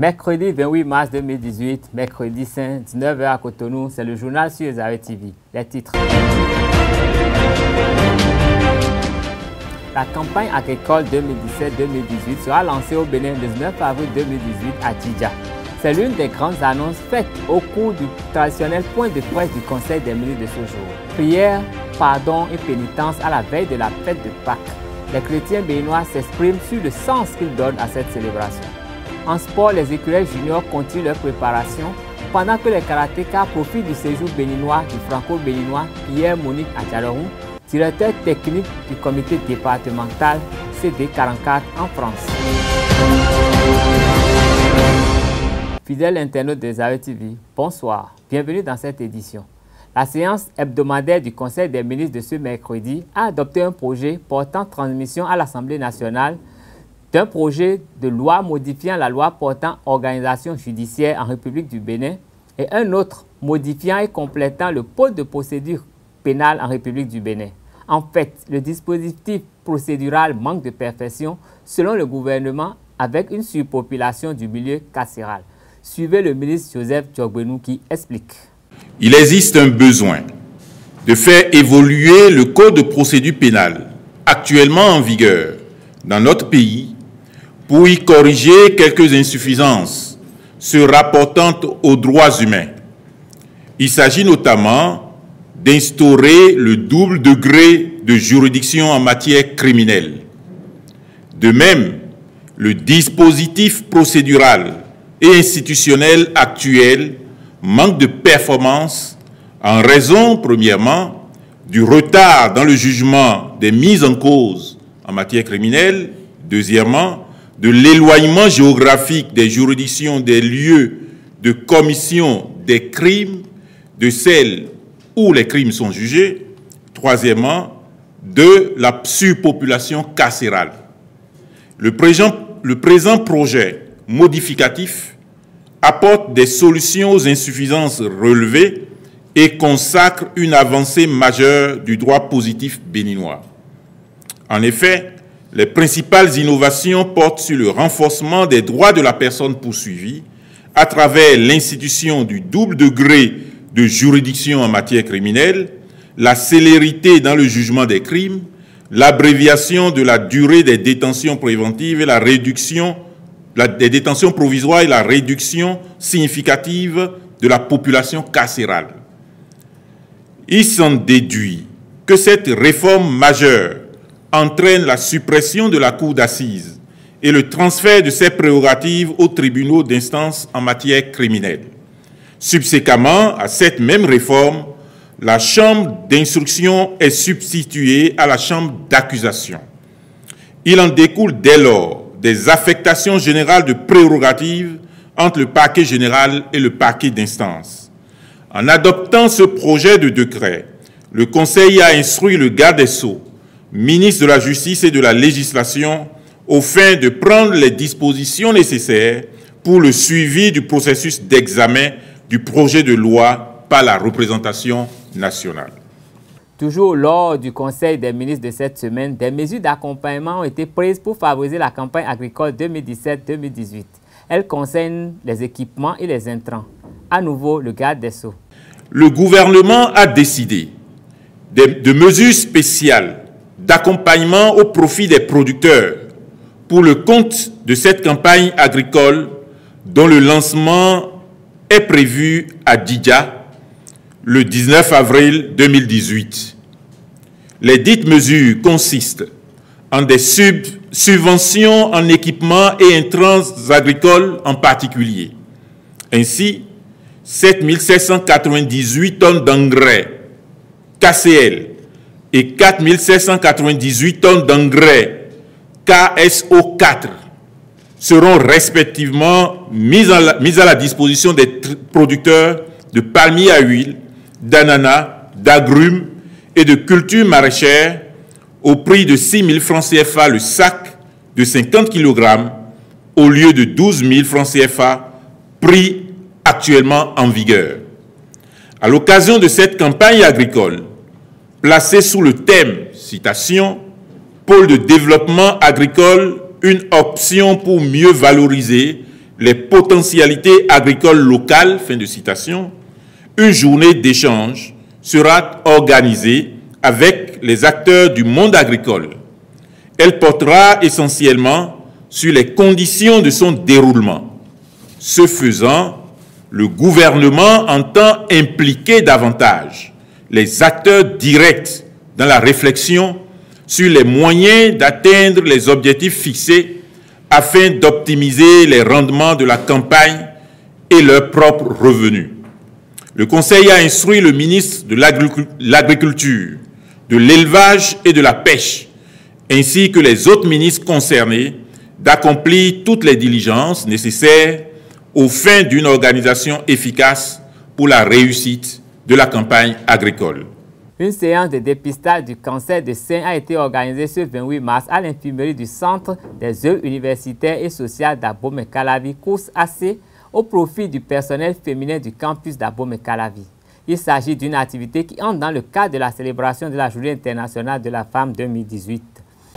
Mercredi 28 mars 2018, mercredi saint, 19h à Cotonou, c'est le journal sur Zawe TV. Les titres. La campagne agricole 2017-2018 sera lancée au Bénin le 19 avril 2018 à Djidja. C'est l'une des grandes annonces faites au cours du traditionnel point de presse du Conseil des ministres de ce jour. Prière, pardon et pénitence à la veille de la fête de Pâques. Les chrétiens béninois s'expriment sur le sens qu'ils donnent à cette célébration. En sport, les écureuils juniors continuent leur préparation pendant que les karatékas profitent du séjour béninois du franco-béninois Pierre Monique Adjalourou, directeur technique du comité départemental CD44 en France. Fidèles internautes de Zawe TV, bonsoir, bienvenue dans cette édition. La séance hebdomadaire du Conseil des ministres de ce mercredi a adopté un projet portant transmission à l'Assemblée nationale d'un projet de loi modifiant la loi portant organisation judiciaire en République du Bénin et un autre modifiant et complétant le code de procédure pénale en République du Bénin. En fait, le dispositif procédural manque de perfection selon le gouvernement avec une surpopulation du milieu carcéral. Suivez le ministre Joseph Djogbenou qui explique. Il existe un besoin de faire évoluer le code de procédure pénale actuellement en vigueur dans notre pays pour y corriger quelques insuffisances se rapportant aux droits humains. Il s'agit notamment d'instaurer le double degré de juridiction en matière criminelle. De même, le dispositif procédural et institutionnel actuel manque de performance en raison, premièrement, du retard dans le jugement des mises en cause en matière criminelle, deuxièmement, de l'éloignement géographique des juridictions des lieux de commission des crimes, de celles où les crimes sont jugés, troisièmement, de la surpopulation carcérale. Le présent projet modificatif apporte des solutions aux insuffisances relevées et consacre une avancée majeure du droit positif béninois. En effet, les principales innovations portent sur le renforcement des droits de la personne poursuivie à travers l'institution du double degré de juridiction en matière criminelle, la célérité dans le jugement des crimes, l'abréviation de la durée des détentions préventives et la réduction des détentions provisoires et la réduction significative de la population carcérale. Il s'en déduit que cette réforme majeure entraîne la suppression de la cour d'assises et le transfert de ses prérogatives aux tribunaux d'instance en matière criminelle. Subséquemment à cette même réforme, la chambre d'instruction est substituée à la chambre d'accusation. Il en découle dès lors des affectations générales de prérogatives entre le parquet général et le parquet d'instance. En adoptant ce projet de décret, le Conseil a instruit le garde des Sceaux, ministre de la Justice et de la Législation, aux fins de prendre les dispositions nécessaires pour le suivi du processus d'examen du projet de loi par la représentation nationale. Toujours lors du Conseil des ministres de cette semaine, des mesures d'accompagnement ont été prises pour favoriser la campagne agricole 2017-2018. Elles concernent les équipements et les intrants. À nouveau, le garde des Sceaux. Le gouvernement a décidé de mesures spéciales d'accompagnement au profit des producteurs pour le compte de cette campagne agricole dont le lancement est prévu à Djidja le 19 avril 2018. Les dites mesures consistent en des subventions en équipements et intrants agricoles en particulier. Ainsi, 7 798 tonnes d'engrais KCL et 4 798 tonnes d'engrais KSO4 seront respectivement mises à la disposition des producteurs de palmiers à huile, d'ananas, d'agrumes et de cultures maraîchères au prix de 6 000 francs CFA le sac de 50 kg au lieu de 12 000 francs CFA, prix actuellement en vigueur. À l'occasion de cette campagne agricole, placée sous le thème, citation, « Pôle de développement agricole, une option pour mieux valoriser les potentialités agricoles locales, fin de citation, une journée d'échange sera organisée avec les acteurs du monde agricole. Elle portera essentiellement sur les conditions de son déroulement. Ce faisant, le gouvernement entend impliquer davantage les acteurs directs dans la réflexion sur les moyens d'atteindre les objectifs fixés afin d'optimiser les rendements de la campagne et leurs propres revenus. Le Conseil a instruit le ministre de l'Agriculture, de l'Élevage et de la Pêche, ainsi que les autres ministres concernés, d'accomplir toutes les diligences nécessaires aux fins d'une organisation efficace pour la réussite de la campagne agricole. Une séance de dépistage du cancer du sein a été organisée ce 28 mars à l'infirmerie du Centre des œuvres universitaires et sociales d'Abomey-Calavi, COUS-AC, au profit du personnel féminin du campus d'Abomey-Calavi. Il s'agit d'une activité qui entre dans le cadre de la célébration de la Journée internationale de la femme 2018.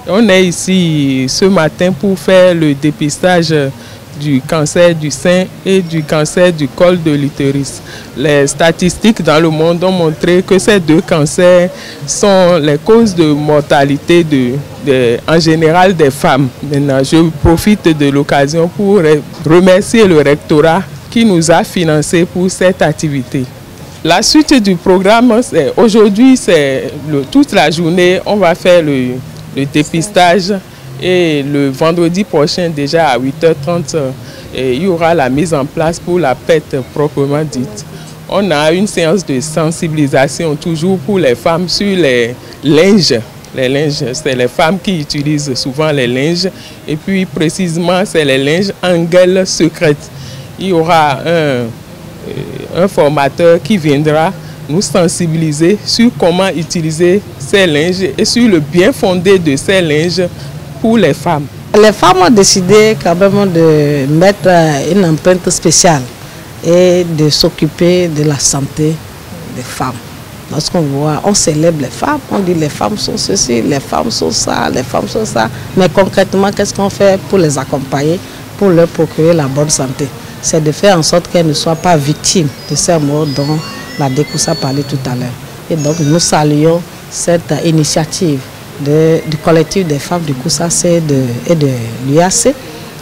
On est ici ce matin pour faire le dépistage du cancer du sein et du cancer du col de l'utérus. Les statistiques dans le monde ont montré que ces deux cancers sont les causes de mortalité en général des femmes. Maintenant, je profite de l'occasion pour remercier le rectorat qui nous a financé pour cette activité. La suite du programme, aujourd'hui, c'est toute la journée, on va faire le dépistage. Et le vendredi prochain, déjà à 8h30, il y aura la mise en place pour la PET proprement dite. On a une séance de sensibilisation toujours pour les femmes sur les linges. Les linges, c'est les femmes qui utilisent souvent les linges. Et puis précisément, c'est les linges en gueule secrète. Il y aura un formateur qui viendra nous sensibiliser sur comment utiliser ces linges et sur le bien fondé de ces linges pour les femmes. Les femmes ont décidé quand même de mettre une empreinte spéciale et de s'occuper de la santé des femmes. Lorsqu'on voit, on célèbre les femmes, on dit les femmes sont ceci, les femmes sont ça, les femmes sont ça. Mais concrètement, qu'est-ce qu'on fait pour les accompagner, pour leur procurer la bonne santé? C'est de faire en sorte qu'elles ne soient pas victimes de ces maux dont la Découssa parlait tout à l'heure. Et donc nous saluons cette initiative du collectif des femmes du COUS-AC et de l'UAC.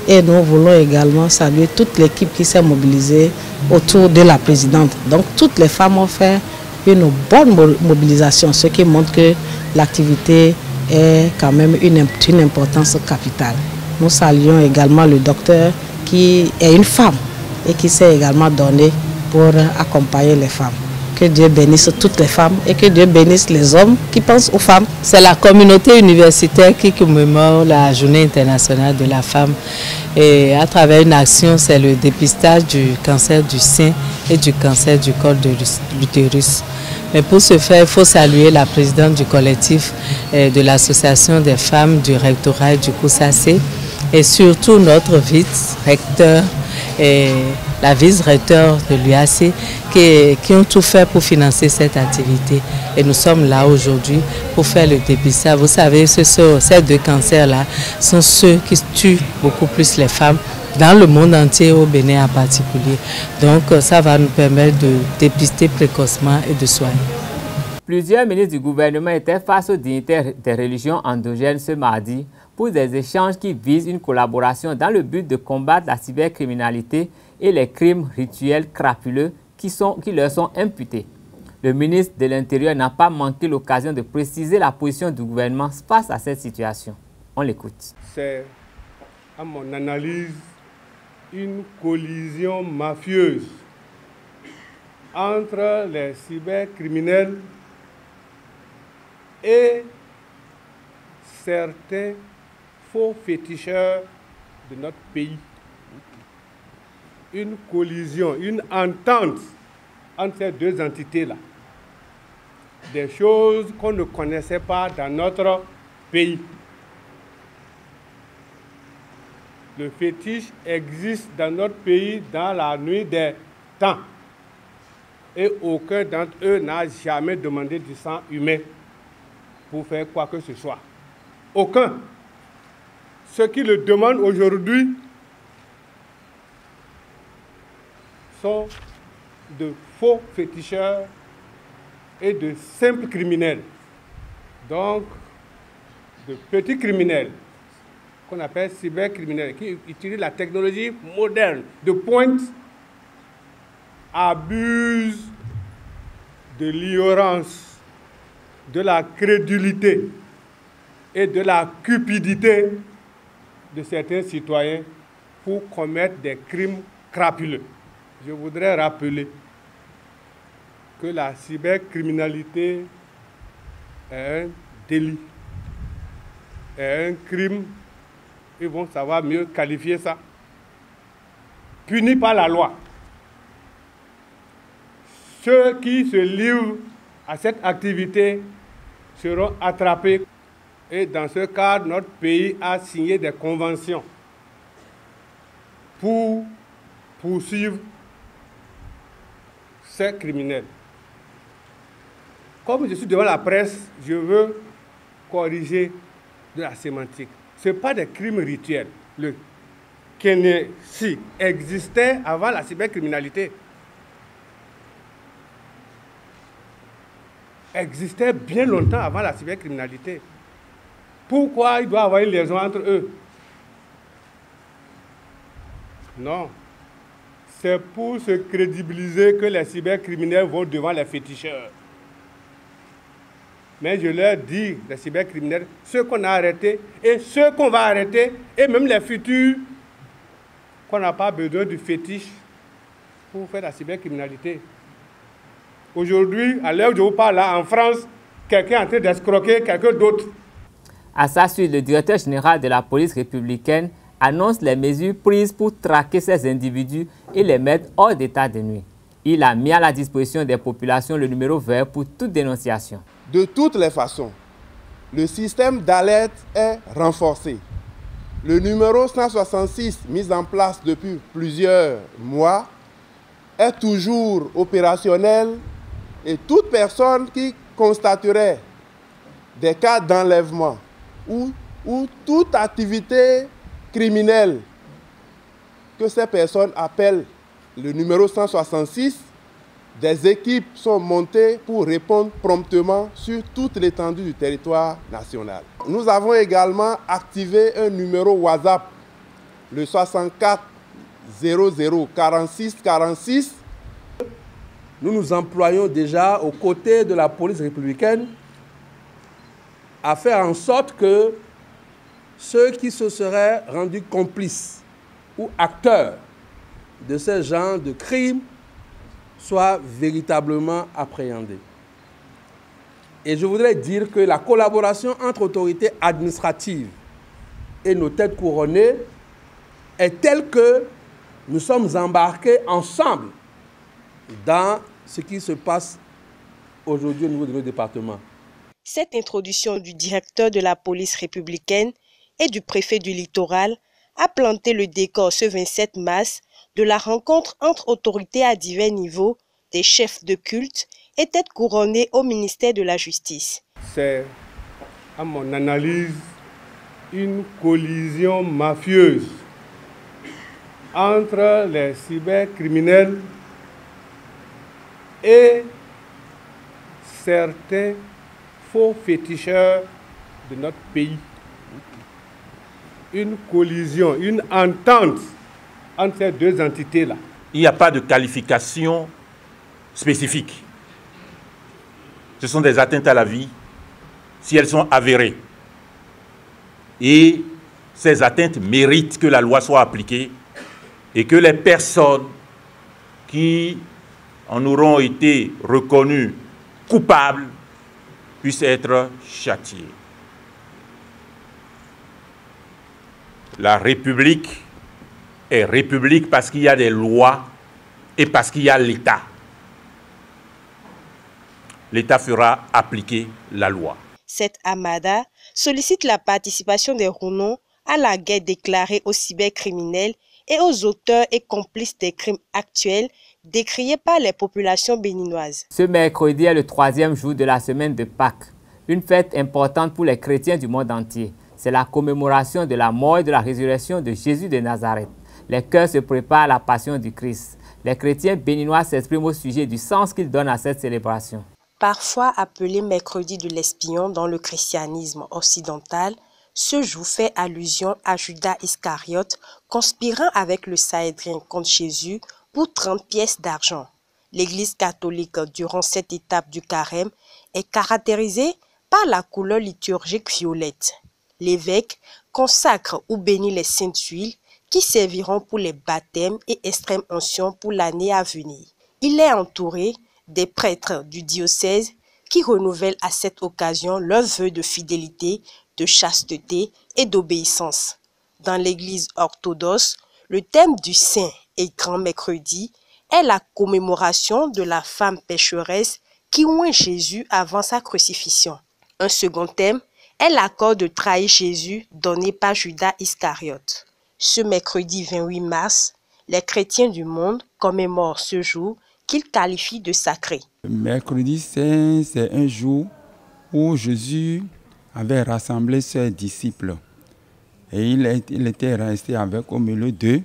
Et nous voulons également saluer toute l'équipe qui s'est mobilisée autour de la présidente. Donc toutes les femmes ont fait une bonne mobilisation, ce qui montre que l'activité est quand même une importance capitale. Nous saluons également le docteur qui est une femme et qui s'est également donné pour accompagner les femmes. Que Dieu bénisse toutes les femmes et que Dieu bénisse les hommes qui pensent aux femmes. C'est la communauté universitaire qui commémore la Journée internationale de la femme. Et à travers une action, c'est le dépistage du cancer du sein et du cancer du col de l'utérus. Mais pour ce faire, il faut saluer la présidente du collectif de l'association des femmes du rectorat du COUS-AC et surtout notre vice-recteur et la vice-recteur de l'UAC qui ont tout fait pour financer cette activité. Et nous sommes là aujourd'hui pour faire le dépistage. Vous savez, ces deux cancers-là sont ceux qui tuent beaucoup plus les femmes dans le monde entier, au Bénin en particulier. Donc ça va nous permettre de dépister précocement et de soigner. Plusieurs ministres du gouvernement étaient face aux dignitaires des religions endogènes ce mardi pour des échanges qui visent une collaboration dans le but de combattre la cybercriminalité et les crimes rituels crapuleux qui leur sont imputés. Le ministre de l'Intérieur n'a pas manqué l'occasion de préciser la position du gouvernement face à cette situation. On l'écoute. C'est, à mon analyse, une collision mafieuse entre les cybercriminels et certains faux féticheurs de notre pays. Une collision, une entente entre ces deux entités-là. Des choses qu'on ne connaissait pas dans notre pays. Le fétiche existe dans notre pays dans la nuit des temps. Et aucun d'entre eux n'a jamais demandé du sang humain pour faire quoi que ce soit. Aucun. Ceux qui le demandent aujourd'hui sont de faux féticheurs et de simples criminels. Donc, de petits criminels, qu'on appelle cybercriminels, qui utilisent la technologie moderne de pointe, abusent de l'ignorance, de la crédulité et de la cupidité de certains citoyens pour commettre des crimes crapuleux. Je voudrais rappeler que la cybercriminalité est un délit, est un crime, ils vont savoir mieux qualifier ça, puni par la loi. Ceux qui se livrent à cette activité seront attrapés. Et dans ce cadre, notre pays a signé des conventions pour poursuivre ces criminels. Comme je suis devant la presse, je veux corriger de la sémantique. Ce n'est pas des crimes rituels. Le Kenési existait avant la cybercriminalité. Existait bien longtemps avant la cybercriminalité. Pourquoi il doit y avoir une liaison entre eux? Non. C'est pour se crédibiliser que les cybercriminels vont devant les féticheurs. Mais je leur dis, les cybercriminels, ceux qu'on a arrêtés et ceux qu'on va arrêter, et même les futurs, qu'on n'a pas besoin du fétiche pour faire la cybercriminalité. Aujourd'hui, à l'heure où je vous parle, là, en France, quelqu'un est en train d'escroquer quelqu'un d'autre. À sa suite, le directeur général de la police républicaine annonce les mesures prises pour traquer ces individus et les mettre hors d'état de nuit. Il a mis à la disposition des populations le numéro vert pour toute dénonciation. De toutes les façons, le système d'alerte est renforcé. Le numéro 166, mis en place depuis plusieurs mois, est toujours opérationnel et toute personne qui constaterait des cas d'enlèvement ou toute activité criminelle que ces personnes appellent le numéro 166, des équipes sont montées pour répondre promptement sur toute l'étendue du territoire national. Nous avons également activé un numéro WhatsApp, le 64 00 46 46. Nous nous employons déjà aux côtés de la police républicaine à faire en sorte que ceux qui se seraient rendus complices ou acteurs de ce genre de crimes soient véritablement appréhendés. Et je voudrais dire que la collaboration entre autorités administratives et nos têtes couronnées est telle que nous sommes embarqués ensemble dans ce qui se passe aujourd'hui au niveau de nos départements. Cette introduction du directeur de la police républicaine et du préfet du littoral a planté le décor ce 27 mars de la rencontre entre autorités à divers niveaux, des chefs de culte et têtes couronnées au ministère de la Justice. C'est, à mon analyse, une collision mafieuse entre les cybercriminels et certains faux féticheurs de notre pays. Une collision, une entente entre ces deux entités-là. Il n'y a pas de qualification spécifique. Ce sont des atteintes à la vie si elles sont avérées. Et ces atteintes méritent que la loi soit appliquée et que les personnes qui en auront été reconnues coupables puissent être châtiées. La République est République parce qu'il y a des lois et parce qu'il y a l'État. L'État fera appliquer la loi. Cette Amada sollicite la participation des Rouennais à la guerre déclarée aux cybercriminels et aux auteurs et complices des crimes actuels décriés par les populations béninoises. Ce mercredi est le 3e jour de la semaine de Pâques, une fête importante pour les chrétiens du monde entier. C'est la commémoration de la mort et de la résurrection de Jésus de Nazareth. Les cœurs se préparent à la passion du Christ. Les chrétiens béninois s'expriment au sujet du sens qu'ils donnent à cette célébration. Parfois appelé mercredi de l'espion dans le christianisme occidental, ce jour fait allusion à Judas Iscariote conspirant avec le Sanhédrin contre Jésus pour 30 pièces d'argent. L'Église catholique, durant cette étape du carême, est caractérisée par la couleur liturgique violette. L'évêque consacre ou bénit les saintes huiles qui serviront pour les baptêmes et extrême onction pour l'année à venir. Il est entouré des prêtres du diocèse qui renouvellent à cette occasion leurs vœux de fidélité, de chasteté et d'obéissance. Dans l'Église orthodoxe, le thème du Saint et Grand Mercredi est la commémoration de la femme pécheresse qui oint Jésus avant sa crucifixion. Un second thème est l'accord de trahir Jésus donné par Judas Iscariote. Ce mercredi 28 mars, les chrétiens du monde commémorent ce jour qu'ils qualifient de sacré. Le mercredi saint, c'est un jour où Jésus avait rassemblé ses disciples. Et il était resté avec au milieu d'eux.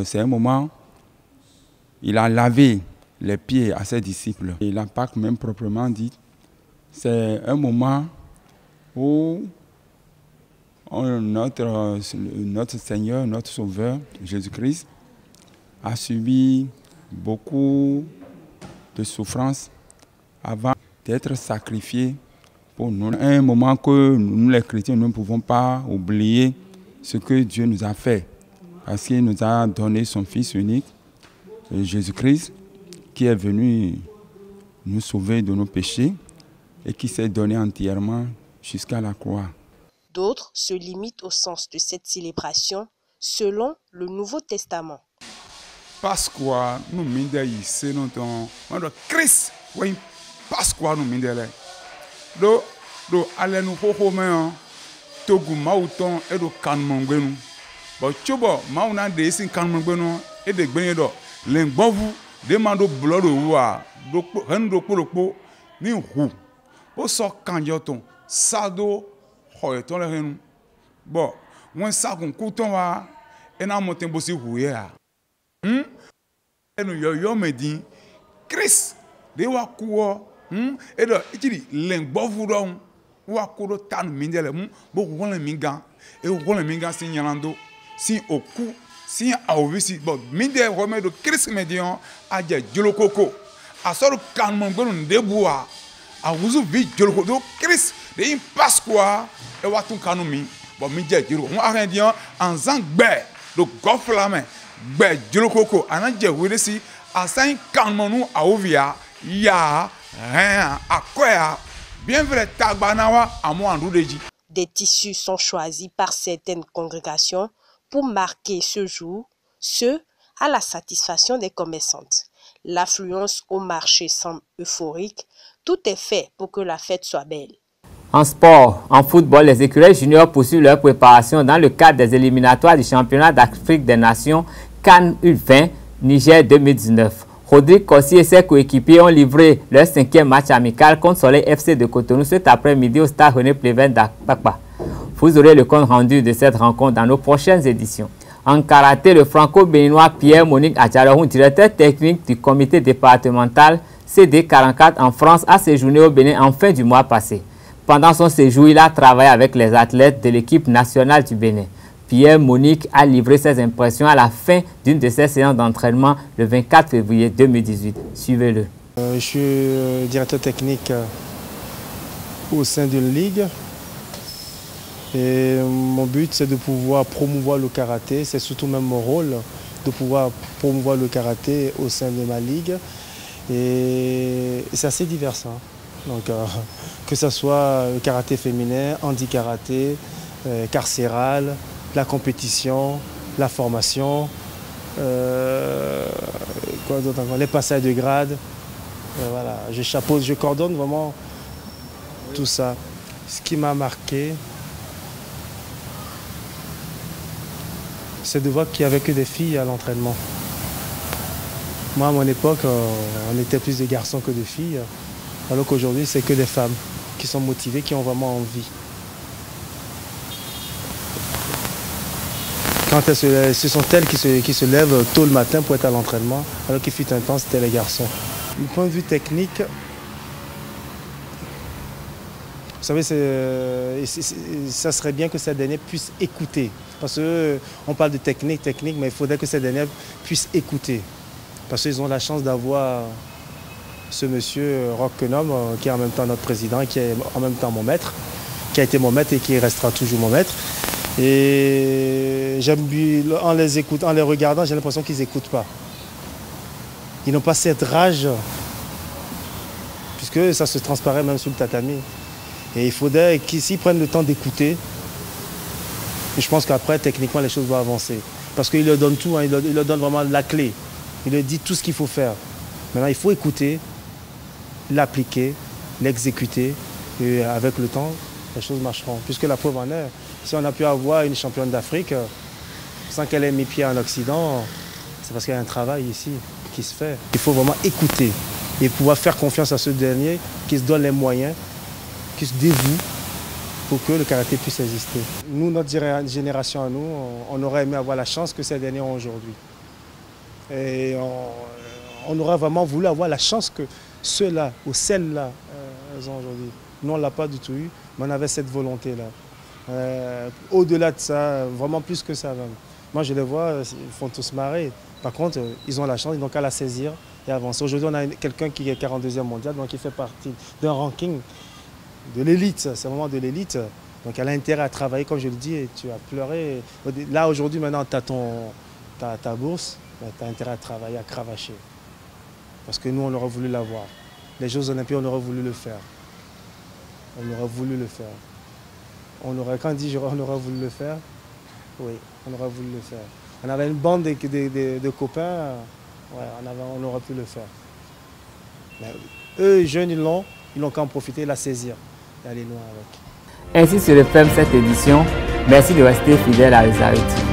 C'est un moment, il a lavé les pieds à ses disciples. Et la Pâque même proprement dit, c'est un moment où notre Seigneur, notre Sauveur, Jésus-Christ, a subi beaucoup de souffrances avant d'être sacrifié pour nous. Un moment que nous, les chrétiens, nous ne pouvons pas oublier ce que Dieu nous a fait. Parce qu'il nous a donné son Fils unique, Jésus-Christ, qui est venu nous sauver de nos péchés et qui s'est donné entièrement jusqu'à la croix. D'autres se limitent au sens de cette célébration selon le Nouveau Testament. Pasqua nous minde ici nous ton Christ oui Pasqua nous minde là do ale nous ho me togu mauton e do kan mongbe nous bo chobo mauna de sin kan mongbe nous e de gbenye do lengbovu de mando blood wa do hendo polopo ni hu o so kanjoton sado hoyeton le henu bo won sa kun kuton wa e na moten bo si huye a enu yo medin Chris de wa kuo e do itiri lengbovu do wa kudo tan mindele bo won mingan e won mingan sin yanando sin oku sin awisi bo minde wo me do Chris medion aje jolokoko asoro kan mo gbenu ndebua awuzu vi joloko do Chris de Pasqua e wa tun kanu mi bo mi je jiro won arendian anzan gbe do goflame gbe jolokoko anaje wiresi asan kan mo nu awovia ya akoya bien vrai tagbanawa amo andudeji. Des tissus sont choisis par certaines congrégations pour marquer ce jour, ce à la satisfaction des commerçantes. L'affluence au marché semble euphorique. Tout est fait pour que la fête soit belle. En sport, en football, les écureuils juniors poursuivent leur préparation dans le cadre des éliminatoires du championnat d'Afrique des Nations CAN U20 Niger 2019. Rodrigue Kossi et ses coéquipiers ont livré leur 5e match amical contre Soleil FC de Cotonou cet après-midi au stade René Pleven d'Akpakpa. Vous aurez le compte rendu de cette rencontre dans nos prochaines éditions. En karaté, le franco-béninois Pierre-Monique Adjarahoun, directeur technique du comité départemental CD44 en France, a séjourné au Bénin en fin du mois passé. Pendant son séjour, il a travaillé avec les athlètes de l'équipe nationale du Bénin. Pierre-Monique a livré ses impressions à la fin d'une de ses séances d'entraînement le 24 février 2018. Suivez-le. Je suis directeur technique au sein d'une ligue. Et mon but, c'est de pouvoir promouvoir le karaté. C'est surtout même mon rôle de pouvoir promouvoir le karaté au sein de ma ligue. Et c'est assez divers. Donc, que ce soit le karaté féminin, handi-karaté, carcéral, la compétition, la formation, quoi d'autre encore, les passages de grade. Voilà, je chapeaute, je coordonne vraiment tout ça. Ce qui m'a marqué, c'est de voir qu'il n'y avait que des filles à l'entraînement. Moi, à mon époque, on était plus des garçons que des filles, alors qu'aujourd'hui, c'est que des femmes qui sont motivées, qui ont vraiment envie. ce sont elles qui se lèvent tôt le matin pour être à l'entraînement, alors qu'il fut un temps, c'était les garçons. Du point de vue technique, vous savez, ça serait bien que ces derniers puissent écouter. Parce qu'on parle de technique, mais il faudrait que ces derniers puissent écouter. Parce qu'ils ont la chance d'avoir ce monsieur Roch Kenom, qui est en même temps notre président, qui est en même temps mon maître, qui a été mon maître et qui restera toujours mon maître. Et en les écoutant, en les regardant, j'ai l'impression qu'ils n'écoutent pas. Ils n'ont pas cette rage, puisque ça se transparaît même sur le tatami. Et il faudrait qu'ils prennent le temps d'écouter. Et je pense qu'après, techniquement, les choses vont avancer. Parce qu'il leur donne tout, hein, il leur donne vraiment la clé. Il leur dit tout ce qu'il faut faire. Maintenant, il faut écouter, l'appliquer, l'exécuter. Et avec le temps, les choses marcheront. Puisque la preuve en est, si on a pu avoir une championne d'Afrique, sans qu'elle ait mis pied en Occident, c'est parce qu'il y a un travail ici qui se fait. Il faut vraiment écouter et pouvoir faire confiance à ce dernier qui se donne les moyens, qui se dévoue pour que le karaté puisse exister. Nous, notre génération à nous, on aurait aimé avoir la chance que ces derniers ont aujourd'hui. Et on aurait vraiment voulu avoir la chance que ceux-là ou celles-là ont aujourd'hui. Nous, on ne l'a pas du tout eu, mais on avait cette volonté-là. Au-delà de ça, vraiment plus que ça même. Moi, je les vois, ils font tous marrer. Par contre, ils ont la chance, ils n'ont qu'à la saisir et avancer. Aujourd'hui, on a quelqu'un qui est 42e mondial, donc il fait partie d'un ranking de l'élite. C'est vraiment de l'élite. Donc elle a intérêt à travailler, comme je le dis, et tu as pleuré. Là, aujourd'hui, maintenant, tu as ta bourse, tu as intérêt à travailler, à cravacher. Parce que nous, on aurait voulu l'avoir. Les Jeux Olympiques, on aurait voulu le faire. On aurait voulu le faire. Quand on dit on aurait voulu le faire, oui, on aurait voulu le faire. On avait une bande de copains, ouais, on aurait pu le faire. Mais eux, jeunes, ils l'ont qu'à en profiter, la saisir et aller loin avec. Ainsi se referme cette édition. Merci de rester fidèle à Rezareti.